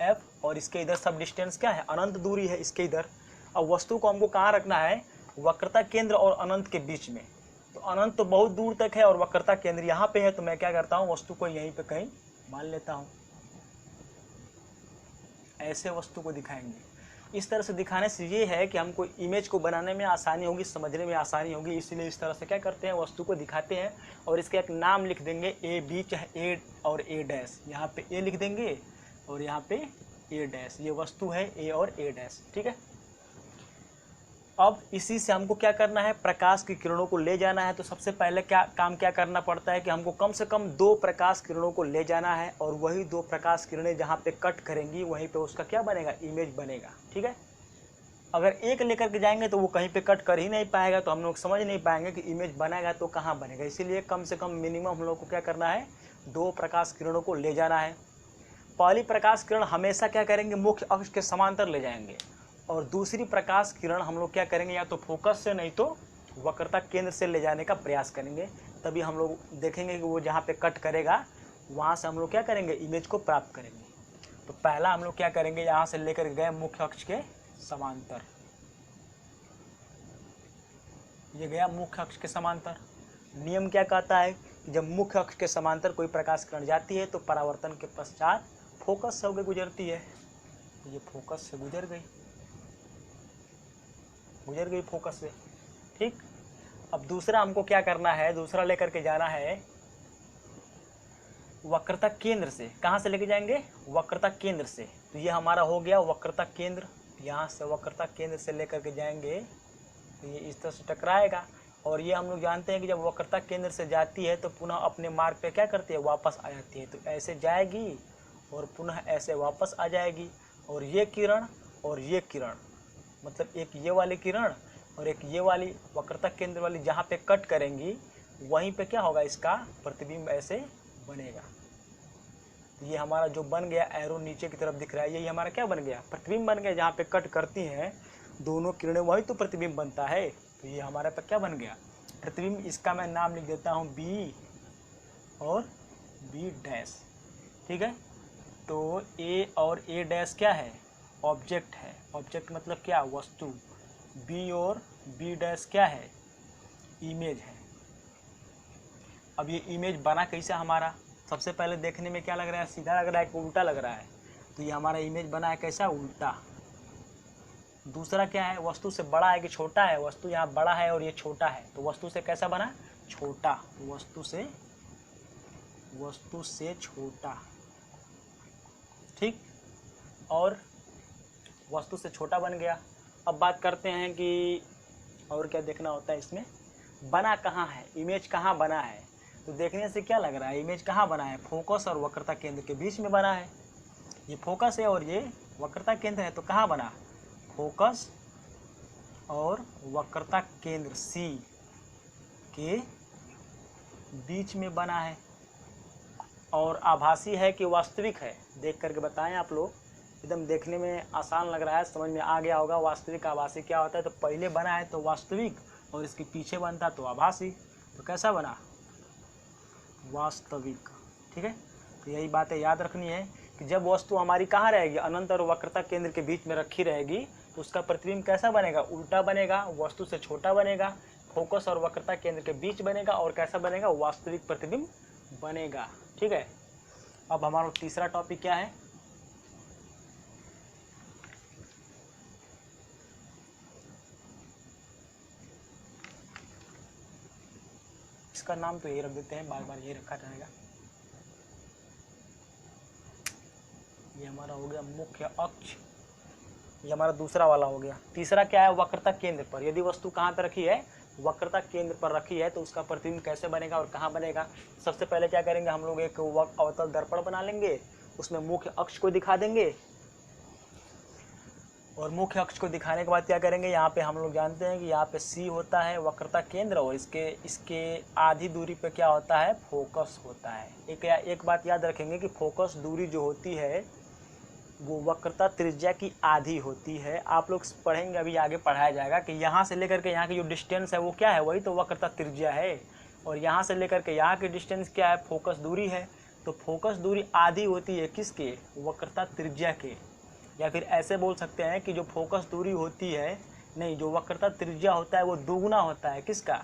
F, और इसके इधर सब डिस्टेंस क्या है, अनंत दूरी है इसके इधर। अब वस्तु को हमको कहाँ रखना है, वक्रता केंद्र और अनंत के बीच में। तो अनंत तो बहुत दूर तक है और वक्रता केंद्र यहाँ पे है, तो मैं क्या करता हूँ, वस्तु को यहीं पे कहीं मान लेता हूँ। ऐसे वस्तु को दिखाएंगे। इस तरह से दिखाने से ये है कि हमको इमेज को बनाने में आसानी होगी, समझने में आसानी होगी, इसलिए इस तरह से क्या करते हैं, वस्तु को दिखाते हैं और इसका एक नाम लिख देंगे, ए बी, चाहे ए और ए डैश, यहाँ पे ए लिख देंगे और यहाँ पे ए डैश। ये वस्तु है ए और ए डैश, ठीक है। अब इसी से हमको क्या करना है, प्रकाश की किरणों को ले जाना है। तो सबसे पहले क्या करना पड़ता है कि हमको कम से कम 2 प्रकाश किरणों को ले जाना है, और वही 2 प्रकाश किरणें जहाँ पे कट करेंगी वहीं पे उसका क्या बनेगा, इमेज बनेगा, ठीक है। अगर एक लेकर के जाएंगे तो वो कहीं पे कट कर ही नहीं पाएगा, तो हम लोग समझ नहीं पाएंगे कि इमेज बनाएगा तो कहाँ बनेगा। इसीलिए कम से कम मिनिमम हम लोग को क्या करना है, 2 प्रकाश किरणों को ले जाना है। पहली प्रकाश किरण हमेशा क्या करेंगे, मुख्य अक्ष के समांतर ले जाएंगे, और दूसरी प्रकाश किरण हम लोग क्या करेंगे, या तो फोकस से नहीं तो वक्रता केंद्र से ले जाने का प्रयास करेंगे। तभी हम लोग देखेंगे कि वो जहाँ पे कट करेगा वहाँ से हम लोग क्या करेंगे, इमेज को प्राप्त करेंगे। तो पहला हम लोग क्या करेंगे, यहाँ से लेकर गए मुख्य अक्ष के समांतर, ये गया मुख्य अक्ष के समांतर। नियम क्या कहता है कि जब मुख्य अक्ष के समांतर कोई प्रकाश किरण जाती है तो परावर्तन के पश्चात फोकस से होकर गुजरती है। ये फोकस से गुजर गई फोकस से, ठीक। अब दूसरा हमको क्या करना है, दूसरा लेकर के जाना है वक्रता केंद्र से। कहाँ से लेके जाएंगे, वक्रता केंद्र से। तो ये हमारा हो गया वक्रता केंद्र, यहाँ से वक्रता केंद्र से लेकर के जाएंगे तो ये इस तरह से टकराएगा। और ये हम लोग जानते हैं कि जब वक्रता केंद्र से जाती है तो पुनः अपने मार्ग पे क्या करती है, वापस आ जाती है। तो ऐसे जाएगी और पुनः ऐसे वापस आ जाएगी। और ये किरण और ये किरण, मतलब एक ये वाली किरण और एक ये वाली वक्रता केंद्र वाली जहाँ पे कट करेंगी वहीं पे क्या होगा, इसका प्रतिबिंब ऐसे बनेगा। तो ये हमारा जो बन गया, एरो नीचे की तरफ दिख रहा है, यही हमारा क्या बन गया, प्रतिबिंब बन गया। जहाँ पे कट करती हैं दोनों किरणें वही तो प्रतिबिंब बनता है। तो ये हमारे पे क्या बन गया, प्रतिबिंब। इसका मैं नाम लिख देता हूँ बी और बी डैश, ठीक है। तो ए और ए डैश क्या है, ऑब्जेक्ट है। ऑब्जेक्ट मतलब क्या, वस्तु। बी और बी डैश क्या है, इमेज है। अब ये इमेज बना कैसा हमारा, सबसे पहले देखने में क्या लग रहा है, सीधा लग रहा है कि उल्टा लग रहा है। तो ये हमारा इमेज बना है कैसा, उल्टा। दूसरा क्या है, वस्तु से बड़ा है कि छोटा है, वस्तु यहाँ बड़ा है और ये छोटा है, तो वस्तु से कैसा बना, छोटा। वस्तु से छोटा, ठीक। और वस्तु से छोटा बन गया। अब बात करते हैं कि और क्या देखना होता है इसमें, बना कहाँ है, इमेज कहाँ बना है। तो देखने से क्या लग रहा है, इमेज कहाँ बना है, फोकस और वक्रता केंद्र के बीच में बना है। ये फोकस है और ये वक्रता केंद्र है, तो कहाँ बना, फोकस और वक्रता केंद्र C के बीच में बना है। और आभासी है कि वास्तविक है, देख करके बताएं आप लोग। एकदम देखने में आसान लग रहा है, समझ में आ गया होगा वास्तविक आभासी क्या होता है। तो पहले बना है तो वास्तविक, और इसके पीछे बनता तो आभासी। तो कैसा बना, वास्तविक, ठीक है। तो यही बातें याद रखनी है कि जब वस्तु हमारी कहाँ रहेगी, अनंत और वक्रता केंद्र के बीच में रखी रहेगी, तो उसका प्रतिबिंब कैसा बनेगा, उल्टा बनेगा, वस्तु से छोटा बनेगा, फोकस और वक्रता केंद्र के बीच बनेगा, और कैसा बनेगा, वास्तविक प्रतिबिंब बनेगा, ठीक है। अब हमारा तीसरा टॉपिक क्या है, इसका नाम तो यही रख देते हैं, बार बार यही रखा जाएगा। ये हमारा हो गया मुख्य अक्ष, ये हमारा दूसरा वाला हो गया। तीसरा क्या है, वक्रता केंद्र पर। यदि वस्तु कहाँ पर रखी है, वक्रता केंद्र पर रखी है, तो उसका प्रतिबिंब कैसे बनेगा और कहाँ बनेगा। सबसे पहले क्या करेंगे, हम लोग एक अवतल दर्पण बना लेंगे, उसमें मुख्य अक्ष को दिखा देंगे, और मुख्य अक्ष को दिखाने के बाद क्या करेंगे, यहाँ पे हम लोग जानते हैं कि यहाँ पे C होता है वक्रता केंद्र, और इसके आधी दूरी पे क्या होता है, फोकस होता है। एक बात याद रखेंगे कि फोकस दूरी जो होती है वो वक्रता त्रिज्या की आधी होती है। आप लोग पढ़ेंगे, अभी आगे पढ़ाया जाएगा कि यहाँ से लेकर के यहाँ की जो डिस्टेंस है वो क्या है, वही तो वक्रता त्रिज्या है, और यहाँ से लेकर के यहाँ की डिस्टेंस क्या है, फोकस दूरी है। तो फोकस दूरी आधी होती है किसके, वक्रता त्रिज्या के। या फिर ऐसे बोल सकते हैं कि जो फोकस दूरी होती है, नहीं, जो वक्रता त्रिज्या होता है वो दुगुना होता है किसका,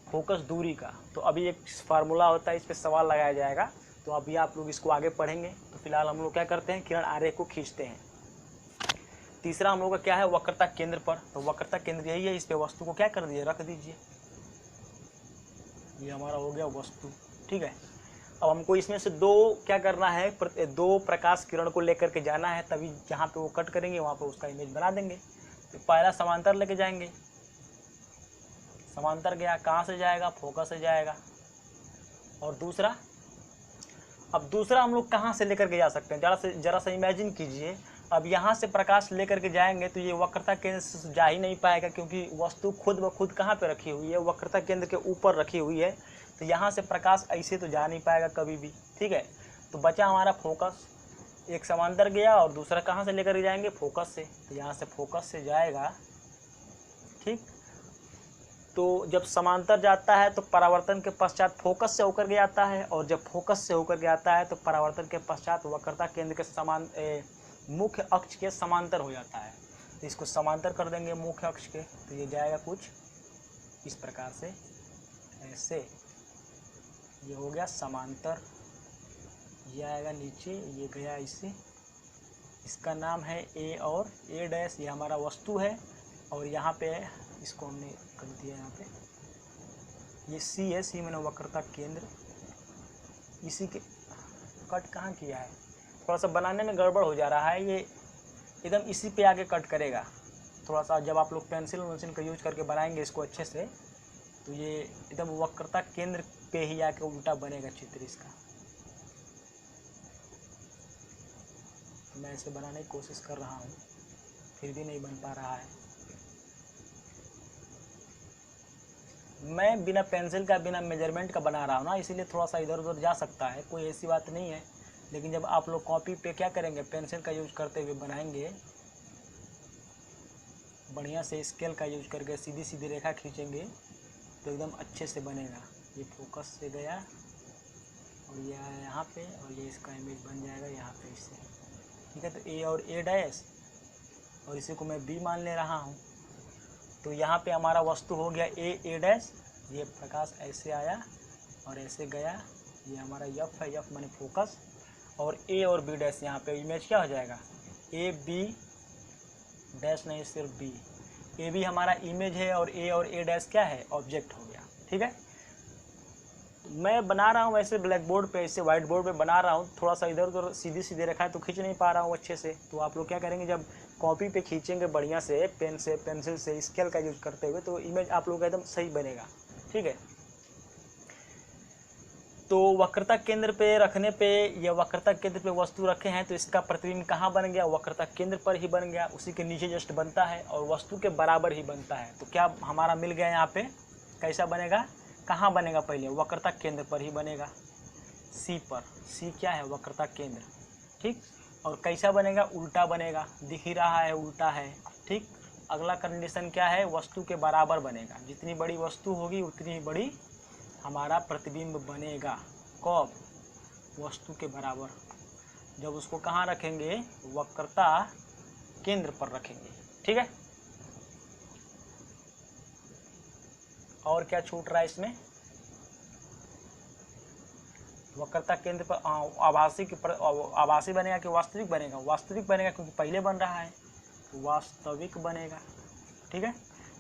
फोकस दूरी का। तो अभी एक फार्मूला होता है, इस पर सवाल लगाया जाएगा, तो अभी आप लोग इसको आगे पढ़ेंगे। तो फिलहाल हम लोग क्या करते हैं, किरण आरेख को खींचते हैं। तीसरा हम लोग का क्या है, वक्रता केंद्र पर। तो वक्रता केंद्र यही है, इस पे वस्तु को क्या कर दीजिए, रख दीजिए। ये हमारा हो गया वस्तु, ठीक है। अब हमको इसमें से दो क्या करना है, दो प्रकाश किरण को लेकर के जाना है, तभी जहाँ पे वो कट करेंगे वहाँ पे उसका इमेज बना देंगे। तो पहला समांतर लेके जाएंगे, समांतर गया, कहाँ से जाएगा, फोकस से जाएगा। और दूसरा, अब दूसरा हम लोग कहाँ से लेकर के जा सकते हैं, जरा सा इमेजिन कीजिए। अब यहाँ से प्रकाश लेकर के जाएंगे तो ये वक्रता केंद्र से जा ही नहीं पाएगा, क्योंकि वस्तु खुद ब खुद कहाँ पे रखी हुई है, वक्रता केंद्र के ऊपर रखी हुई है। तो यहाँ से प्रकाश ऐसे तो जा नहीं पाएगा कभी भी, ठीक है। तो बचा हमारा फोकस, एक समांतर गया और दूसरा कहाँ से लेकर जाएंगे, फोकस से। तो यहाँ से फोकस से जाएगा, ठीक। तो जब समांतर जाता है तो परावर्तन के पश्चात फोकस से होकर के आता है, और जब फोकस से होकर के आता है तो परावर्तन के पश्चात वक्रता केंद्र के मुख्य अक्ष के समांतर हो जाता है। तो इसको समांतर कर देंगे मुख्य अक्ष के, तो ये जाएगा कुछ इस प्रकार से, ऐसे। ये हो गया समांतर, ये आएगा नीचे, ये गया इससे। इसका नाम है ए और ए डैश, ये हमारा वस्तु है। और यहाँ पे इसको हमने कर दिया, यहाँ पे ये सी है, सी मैंने वक्रता केंद्र। इसी के कट कहाँ किया है, थोड़ा सा बनाने में गड़बड़ हो जा रहा है, ये एकदम इसी पे आके कट करेगा। थोड़ा सा जब आप लोग पेंसिल का यूज करके बनाएंगे इसको अच्छे से, तो ये एकदम वक्रता केंद्र पे ही आके उल्टा बनेगा चित्र इसका। मैं इसे बनाने की कोशिश कर रहा हूँ, फिर भी नहीं बन पा रहा है। मैं बिना पेंसिल का, बिना मेजरमेंट का बना रहा हूँ ना, इसीलिए थोड़ा सा इधर उधर जा सकता है, कोई ऐसी बात नहीं है। लेकिन जब आप लोग कॉपी पे क्या करेंगे, पेंसिल का यूज करते हुए बनाएंगे, बढ़िया से स्केल का यूज करके सीधी सीधी रेखा खींचेंगे, तो एकदम अच्छे से बनेगा। ये फोकस से गया और ये आया यहाँ पे, और ये इसका इमेज बन जाएगा यहाँ पे इससे, ठीक है। तो ए और ए डैश, और इसी को मैं बी मान ले रहा हूँ। तो यहाँ पे हमारा वस्तु हो गया ए डैश, ये प्रकाश ऐसे आया और ऐसे गया, ये हमारा यफ है, यफ माने फोकस। और ए और बी डैश, यहाँ पे इमेज क्या हो जाएगा, ए बी डैश, नहीं सिर्फ बी। ए बी हमारा इमेज है, और ए डैश क्या है, ऑब्जेक्ट हो गया, ठीक है। मैं बना रहा हूँ ऐसे ब्लैक बोर्ड पे, ऐसे वाइट बोर्ड पे बना रहा हूँ, थोड़ा सा इधर उधर सीधी सीधी रेखा है तो खींच नहीं पा रहा हूँ अच्छे से। तो आप लोग क्या करेंगे, जब कॉपी पे खींचेंगे बढ़िया से पेंसिल से स्केल का यूज करते हुए, तो इमेज आप लोग का एकदम सही बनेगा, ठीक है। तो वक्रता केंद्र पे रखने पे, या वक्रता केंद्र पे वस्तु रखे हैं, तो इसका प्रतिबिंब कहाँ बन गया, वक्रता केंद्र पर ही बन गया, उसी के नीचे जस्ट बनता है और वस्तु के बराबर ही बनता है। तो क्या हमारा मिल गया यहाँ पे, कैसा बनेगा, कहाँ बनेगा, पहले वक्रता केंद्र पर ही बनेगा, सी पर। सी क्या है, वक्रता केंद्र, ठीक। और कैसा बनेगा, उल्टा बनेगा, दिख ही रहा है उल्टा है, ठीक। अगला कंडीशन क्या है, वस्तु के बराबर बनेगा, जितनी बड़ी वस्तु होगी उतनी ही बड़ी हमारा प्रतिबिंब बनेगा। कब, वस्तु के बराबर, जब उसको कहाँ रखेंगे, वक्रता केंद्र पर रखेंगे, ठीक है। और क्या छूट रहा है इसमें, वक्रता केंद्र पर आभासी बनेगा कि वास्तविक बनेगा, वास्तविक बनेगा, क्योंकि पहले बन रहा है, वास्तविक बनेगा, ठीक है।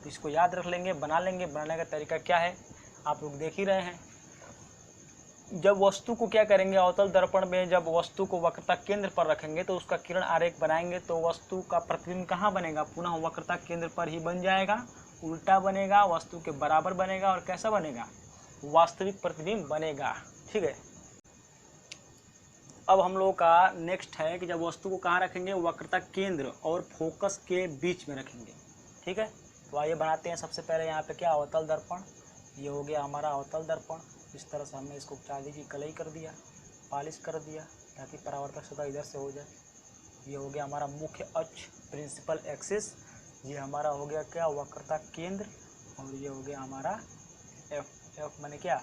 तो इसको याद रख लेंगे, बना लेंगे। बनाने का तरीका क्या है, आप लोग देख ही रहे हैं। जब वस्तु को क्या करेंगे, अवतल दर्पण में जब वस्तु को वक्रता केंद्र पर रखेंगे तो उसका किरण आरेख बनाएंगे तो वस्तु का प्रतिबिंब कहाँ बनेगा, पुनः वक्रता केंद्र पर ही बन जाएगा, उल्टा बनेगा, वस्तु के बराबर बनेगा और कैसा बनेगा, वास्तविक प्रतिबिंब बनेगा। ठीक है। अब हम लोगों का नेक्स्ट है कि जब वस्तु को कहाँ रखेंगे, वक्रता केंद्र और फोकस के बीच में रखेंगे। ठीक है। तो आइए बनाते हैं। सबसे पहले यहाँ पे क्या, अवतल दर्पण, ये हो गया हमारा अवतल दर्पण। इस तरह से हमने इसको चांदी की कलई कर दिया, पॉलिश कर दिया ताकि परावर्तक सतह इधर से हो जाए। ये हो गया हमारा मुख्य अक्ष, प्रिंसिपल एक्सिस। ये हमारा हो गया क्या, वक्रता केंद्र। और ये हो गया हमारा एफ माने क्या,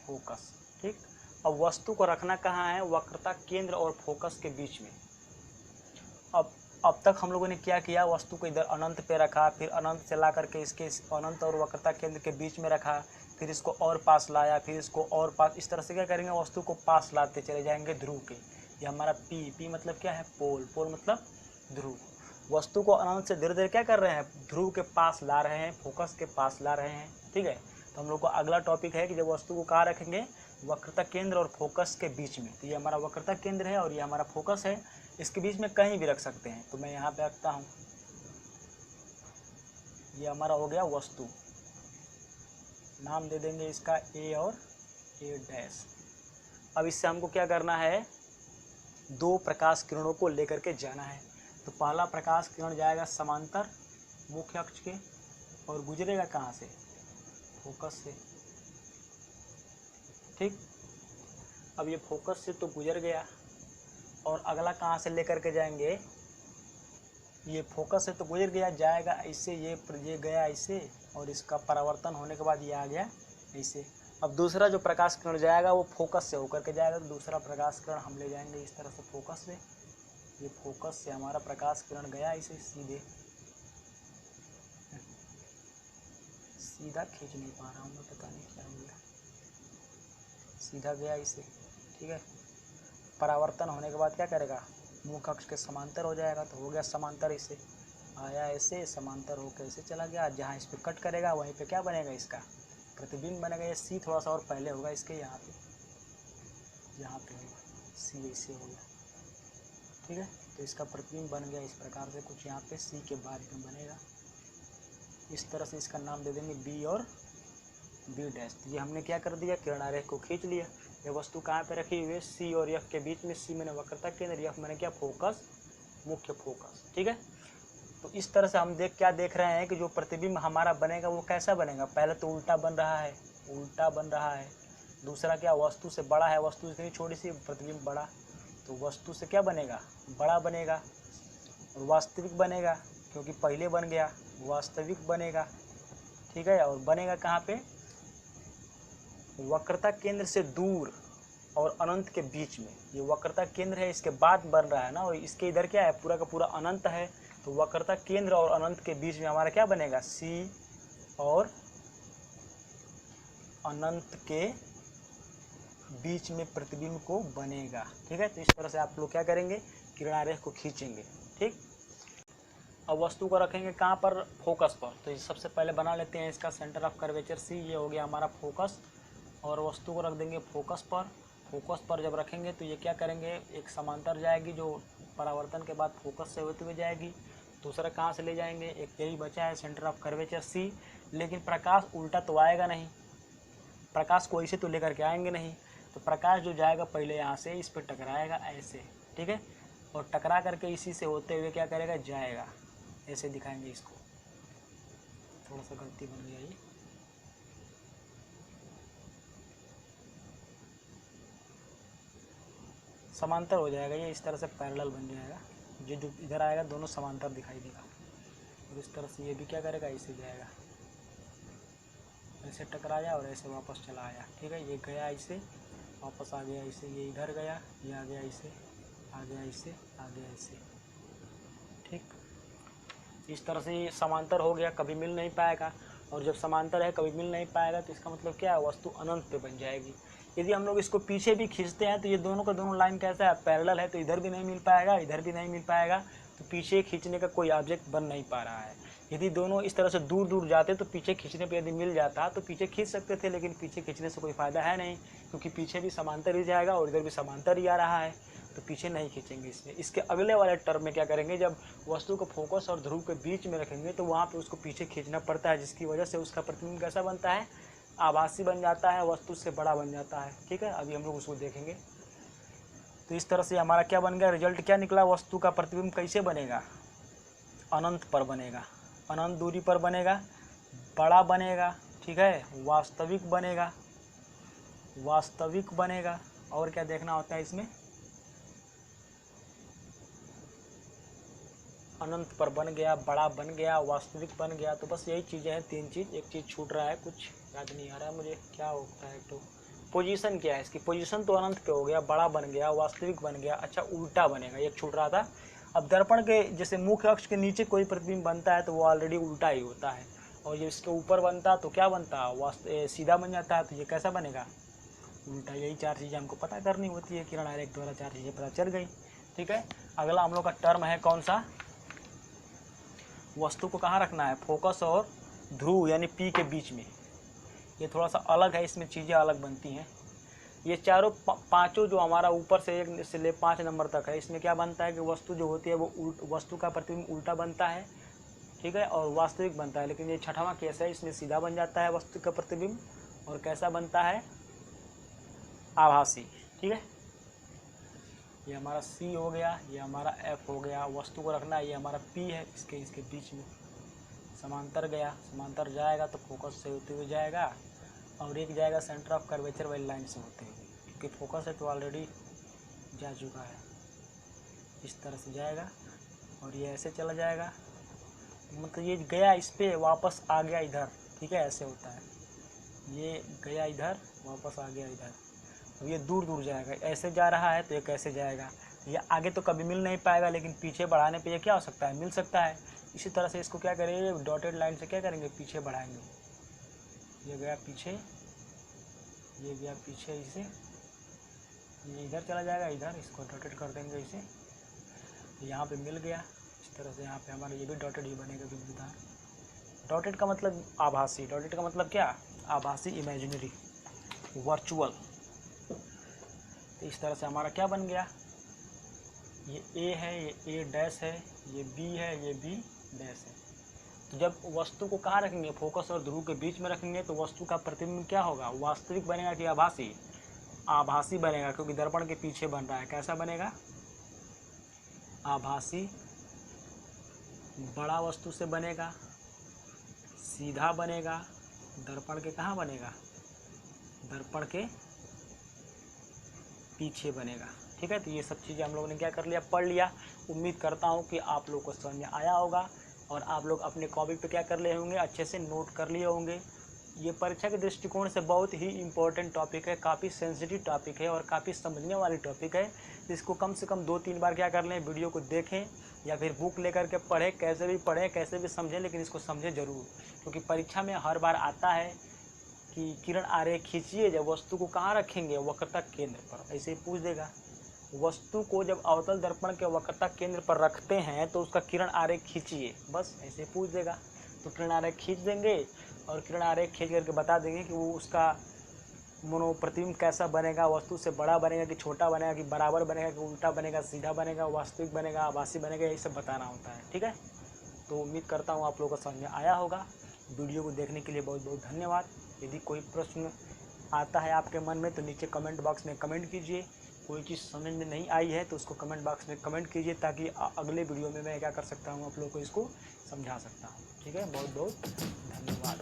फोकस। ठीक। अब वस्तु को रखना कहाँ है, वक्रता केंद्र और फोकस के बीच में। अब तक हम लोगों ने क्या किया, वस्तु को इधर अनंत पे रखा, फिर अनंत से ला करके इसके अनंत और वक्रता केंद्र के बीच में रखा, फिर इसको और पास लाया, फिर इसको और पास। इस तरह से क्या करेंगे, वस्तु को पास लाते चले जाएंगे ध्रुव के। ये हमारा पी मतलब क्या है, पोल, पोल मतलब ध्रुव। वस्तु को अनंत से धीरे धीरे क्या कर रहे हैं, ध्रुव के पास ला रहे हैं, फोकस के पास ला रहे हैं। ठीक है। तो हम लोग को अगला टॉपिक है कि जब वस्तु को कहाँ रखेंगे, वक्रता केंद्र और फोकस के बीच में। तो ये हमारा वक्रता केंद्र है और ये हमारा फोकस है, इसके बीच में कहीं भी रख सकते हैं। तो मैं यहाँ पे रखता हूँ, ये हमारा हो गया वस्तु, नाम दे देंगे इसका ए और ए डैश। अब इससे हमको क्या करना है, दो प्रकाश किरणों को लेकर के जाना है। तो पहला प्रकाश किरण जाएगा समांतर मुख्य अक्ष के और गुजरेगा कहाँ से, फोकस से। ठीक। अब ये फोकस से तो गुजर गया और अगला कहाँ से लेकर के जाएंगे, ये फोकस से तो गुजर गया, जाएगा ऐसे, ये गया ऐसे और इसका परावर्तन होने के बाद ये आ गया ऐसे। अब दूसरा जो प्रकाश किरण जाएगा वो फोकस से होकर के जाएगा। तो दूसरा प्रकाश किरण हम ले जाएंगे इस तरह से फोकस से। ये फोकस से हमारा प्रकाश किरण गया इसे सीधे, सीधा खींच नहीं पा रहा हूँ मैं, पता नहीं क्या हो गया, सीधा गया इसे। ठीक है। परावर्तन होने के बाद क्या करेगा, मुख्य अक्ष के समांतर हो जाएगा। तो हो गया समांतर, इसे आया ऐसे, समांतर होकर ऐसे चला गया। जहाँ इस पे कट करेगा वहीं पे क्या बनेगा, इसका प्रतिबिंब बनेगा। ये सी थोड़ा सा और पहले होगा इसके, यहाँ पे होगा सी, ऐसे हो गया। ठीक है। तो इसका प्रतिबिंब बन गया इस प्रकार से, कुछ यहाँ पे सी के बाद में बनेगा। इस तरह से इसका नाम दे देंगे बी और बी डैश। ये हमने क्या कर दिया, किरण आरेख को खींच लिया। ये वस्तु कहाँ पे रखी हुई है, सी और एफ के बीच में। सी मैंने वक्रता केंद्र, एफ मैंने क्या, फोकस, मुख्य फोकस। ठीक है। तो इस तरह से हम क्या देख रहे हैं कि जो प्रतिबिंब हमारा बनेगा वो कैसा बनेगा, पहले तो उल्टा बन रहा है, उल्टा बन रहा है। दूसरा क्या, वस्तु से बड़ा है, वस्तु से छोटी सी, प्रतिबिंब बड़ा। तो वस्तु से क्या बनेगा, बड़ा बनेगा और वास्तविक बनेगा, क्योंकि पहले बन गया, वास्तविक बनेगा। ठीक है। और बनेगा कहाँ पे, वक्रता केंद्र से दूर और अनंत के बीच में। ये वक्रता केंद्र है, इसके बाद बन रहा है ना, और इसके इधर क्या है, पूरा का पूरा अनंत है। तो वक्रता केंद्र और अनंत के बीच में हमारा क्या बनेगा, सी और अनंत के बीच में प्रतिबिंब को बनेगा। ठीक है। तो इस तरह से आप लोग क्या करेंगे, किरण आरेख को खींचेंगे। ठीक। अब वस्तु को रखेंगे कहाँ पर, फोकस पर। तो सबसे पहले बना लेते हैं इसका सेंटर ऑफ कर्वेचर सी। ये हो गया हमारा फोकस और वस्तु को रख देंगे फोकस पर। फोकस पर जब रखेंगे तो ये क्या करेंगे, एक समांतर जाएगी जो परावर्तन के बाद फोकस से होते हुए जाएगी। दूसरा कहाँ से ले जाएंगे, एक यही बचा है सेंटर ऑफ कर्वेचर सी। लेकिन प्रकाश उल्टा तो आएगा नहीं, प्रकाश को ऐसे तो लेकर के आएंगे नहीं। तो प्रकाश जो जाएगा पहले यहाँ से इस पर टकराएगा ऐसे। ठीक है। और टकरा करके इसी से होते हुए क्या करेगा, जाएगा। ऐसे दिखाएंगे इसको, थोड़ा सा गलती बन गया, ये समांतर हो जाएगा, ये इस तरह से पैरेलल बन जाएगा। जो इधर आएगा दोनों समांतर दिखाई देगा। और इस तरह से ये भी क्या करेगा, ऐसे जाएगा, ऐसे टकराया और ऐसे वापस चला आया। ठीक है। ये गया ऐसे, वापस आ गया ऐसे, ये इधर गया, ये आ गया ऐसे, आ गया ऐसे, आ गया ऐसे। ठीक। इस तरह से ये समांतर हो गया, कभी मिल नहीं पाएगा। और जब समांतर है कभी मिल नहीं पाएगा तो इसका मतलब क्या है, वस्तु अनंत पे बन जाएगी। यदि हम लोग इसको पीछे भी खींचते हैं तो ये दोनों का दोनों लाइन कैसा है, पैरेलल है। तो इधर भी नहीं मिल पाएगा, इधर भी नहीं मिल पाएगा। तो पीछे खींचने का कोई ऑब्जेक्ट बन नहीं पा रहा है। यदि दोनों इस तरह से दूर दूर जाते तो पीछे खींचने पे यदि मिल जाता तो पीछे खींच सकते थे, लेकिन पीछे खींचने से कोई फ़ायदा है नहीं, क्योंकि पीछे भी समांतर ही जाएगा और इधर भी समांतर ही आ रहा है, तो पीछे नहीं खींचेंगे इसमें। इसके अगले वाले टर्म में क्या करेंगे, जब वस्तु को फोकस और ध्रुव के बीच में रखेंगे तो वहाँ पे उसको पीछे खींचना पड़ता है, जिसकी वजह से उसका प्रतिबिंब कैसा बनता है, आभासी बन जाता है, वस्तु से बड़ा बन जाता है। ठीक है, अभी हम लोग उसको देखेंगे। तो इस तरह से हमारा क्या बन गया, रिजल्ट क्या निकला, वस्तु का प्रतिबिंब कैसे बनेगा, अनंत पर बनेगा, अनंत दूरी पर बनेगा, बड़ा बनेगा। ठीक है, वास्तविक बनेगा, वास्तविक बनेगा। और क्या देखना होता है इसमें, अनंत पर बन गया, बड़ा बन गया, वास्तविक बन गया। तो बस यही चीज़ें हैं, 3 चीज़। एक चीज़ छूट रहा है, कुछ याद नहीं आ रहा है मुझे, क्या होता है, तो पोजीशन क्या है इसकी, पोजीशन तो अनंत पे हो गया, बड़ा बन गया, वास्तविक बन गया। अच्छा, उल्टा बनेगा, एक छूट रहा था। अब दर्पण के जैसे मुख्य अक्ष के नीचे कोई प्रतिबिंब बनता है तो वो ऑलरेडी उल्टा ही होता है, और ये इसके ऊपर बनता तो क्या बनता, सीधा बन जाता है, तो ये कैसा बनेगा, उल्टा। यही 4 चीज़ें हमको पता करनी होती है, किरण आरेख द्वारा 4 चीज़ें पता चल गई। ठीक है, अगला हम लोग का टर्म है कौन सा, वस्तु को कहाँ रखना है, फोकस और ध्रुव यानी पी के बीच में। ये थोड़ा सा अलग है, इसमें चीज़ें अलग बनती हैं। ये चारों पांचों जो हमारा ऊपर से 1 से ले 5 नंबर तक है, इसमें क्या बनता है कि वस्तु जो होती है वो वस्तु का प्रतिबिंब उल्टा बनता है। ठीक है, और वास्तविक बनता है। लेकिन ये 6वां केस है, इसमें सीधा बन जाता है वस्तु का प्रतिबिंब, और कैसा बनता है, आभासी। ठीक है, ये हमारा सी हो गया, ये हमारा एफ हो गया, वस्तु को रखना है, ये हमारा पी है, इसके बीच में समांतर गया, समांतर जाएगा तो फोकस से होते हुए जाएगा, और एक जाएगा सेंटर ऑफ कर्वेचर वाली लाइन से होते हुए, क्योंकि फोकस है तो ऑलरेडी जा चुका है। इस तरह से जाएगा और ये ऐसे चला जाएगा, मतलब ये गया इस पर वापस आ गया इधर। ठीक है, ऐसे होता है, ये गया इधर वापस आ गया इधर। अब ये दूर दूर जाएगा, ऐसे जा रहा है तो ये कैसे जाएगा, ये आगे तो कभी मिल नहीं पाएगा, लेकिन पीछे बढ़ाने पे ये क्या हो सकता है, मिल सकता है। इसी तरह से इसको क्या करेंगे, डॉटेड लाइन से क्या करेंगे, पीछे बढ़ाएंगे। ये गया पीछे, ये गया पीछे, इसे ये इधर चला जाएगा, इधर इसको डॉटेड कर देंगे इसे, यहाँ पे मिल गया। इस तरह से यहाँ पे हमारा ये भी डॉटेड ही बनेगा बिंदुदार। डॉटेड का मतलब आभासी, डॉटेड का मतलब क्या, आभासी, इमेजिनरी, वर्चुअल। तो इस तरह से हमारा क्या बन गया, ये ए है, ये ए डैश है, ये बी है, ये बी डैश है। तो जब वस्तु को कहाँ रखेंगे, फोकस और ध्रुव के बीच में रखेंगे, तो वस्तु का प्रतिबिंब क्या होगा, वास्तविक बनेगा कि आभासी, आभासी बनेगा, क्योंकि दर्पण के पीछे बन रहा है। कैसा बनेगा, आभासी, बड़ा वस्तु से बनेगा, सीधा बनेगा, दर्पण के कहाँ बनेगा, दर्पण के पीछे बनेगा। ठीक है, तो ये सब चीज़ें हम लोगों ने क्या कर लिया, पढ़ लिया। उम्मीद करता हूँ कि आप लोग को समझ में आया होगा, और आप लोग अपने कॉपी पे क्या कर लिए होंगे, अच्छे से नोट कर लिए होंगे। ये परीक्षा के दृष्टिकोण से बहुत ही इम्पोर्टेंट टॉपिक है, काफ़ी सेंसिटिव टॉपिक है और काफ़ी समझने वाली टॉपिक है। इसको कम से कम 2-3 बार क्या कर लें, वीडियो को देखें या फिर बुक लेकर के पढ़ें, कैसे भी पढ़ें, कैसे भी समझें, लेकिन इसको समझें ज़रूर, क्योंकि परीक्षा में हर बार आता है कि किरण आरेख खींचिए, जब वस्तु को कहाँ रखेंगे, वक्रता केंद्र पर, ऐसे ही पूछ देगा। वस्तु को जब अवतल दर्पण के वक्रता केंद्र पर रखते हैं तो उसका किरण आरेख खींचिए, बस ऐसे पूछ देगा। तो किरण आरेख खींच देंगे, और किरण आरेख खींच करके बता देंगे कि वो उसका प्रतिबिंब कैसा बनेगा, वस्तु से बड़ा बनेगा कि छोटा बनेगा, कि बराबर बनेगा कि उल्टा बनेगा, सीधा बनेगा, वास्तविक बनेगा, आभासी बनेगा, यही सब बताना होता है। ठीक है, तो उम्मीद करता हूँ आप लोगों को समझ में आया होगा। वीडियो को देखने के लिए बहुत बहुत धन्यवाद। यदि कोई प्रश्न आता है आपके मन में तो नीचे कमेंट बॉक्स में कमेंट कीजिए। कोई चीज़ समझ में नहीं आई है तो उसको कमेंट बॉक्स में कमेंट कीजिए, ताकि अगले वीडियो में मैं क्या कर सकता हूँ, आप लोग को इसको समझा सकता हूँ। ठीक है, बहुत बहुत धन्यवाद।